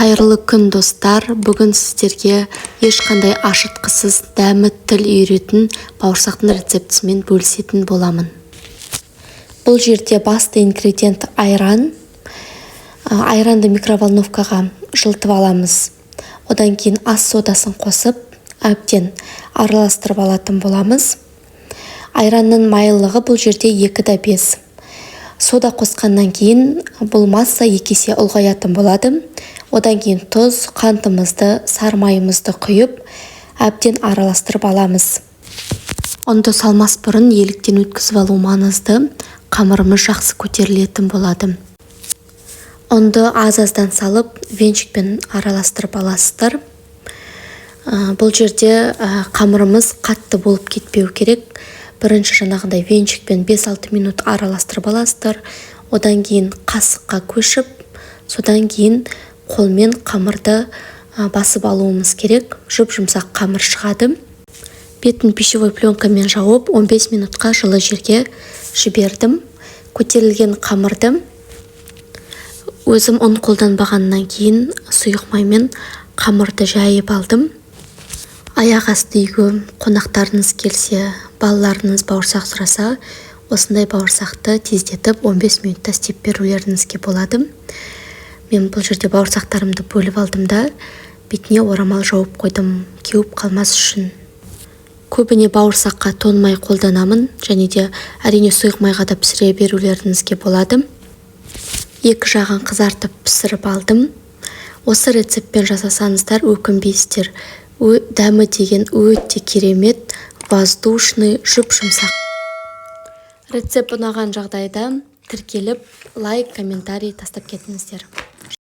Қайырлы күн достар, бүгін сіздерге ешқандай ашытқысыз дәмі тіл үйіретін бауырсақтың рецептісімен бөлісетін боламын. Бұл жерде басты ингредиент айран. Айранды микроволновкаға жылытып аламыз. Одан кейін ас содасын қосып, әбден араластырып алатын боламыз. Айранның майлылығы бұл жерде 2-5. Сода қосқаннан кейін бұл масса 2 есе ұлғаятын болады. Одан кейін тұз, қантымызды, сары майымызды құйып, әбден араластырып аламыз. Ұнды салмас бұрын еліктен өткізіп алу маңызды, қамырымыз жақсы көтерілетін болады. Ұнды аз-аздан салып, венчикпен араластырып аласыздар. Бұл жерде қамырымыз қатты болып кетпеу керек. Бірінші жаңағындай венчикпен 5-6 минут араластырып аласыздар. Одан кейін қасыққа көшіп, содан кейін қолмен қамырды басып алуымыз керек. Жұп-жұмсақ қамыр шығады. Бетін пищевой пленкамен жауып, 15 минутқа жылы жерге жібердім. Көтерілген қамырды өзім ұн қолданбағаннан кейін сұйық маймен қамырды жайып алдым. Аяқ асты үйге қонақтарыңыз келсе, балаларыңыз бауырсақ сұраса, осындай бауырсақты тездетіп 15 минутта істеп берулеріңізге болады. Мен бұл жерде бауырсақтарымды бөліп алдым да, бетіне орамал жауып қойдым, кеуіп қалмас үшін. Көбіне бауырсаққа тоң май қолданамын, және де әрине сұйық майға да пісіре берулеріңізге болады. Екі жағын қызартып пісіріп алдым. Осы рецептпен жасасаңыздар өкінбейсіздер. Дәмі деген өте керемет, воздушный, жұп-жұмсақ. Рецепт ұнаған жағдайда тіркеліп, лайк, комментарий тастап кетіңіздер.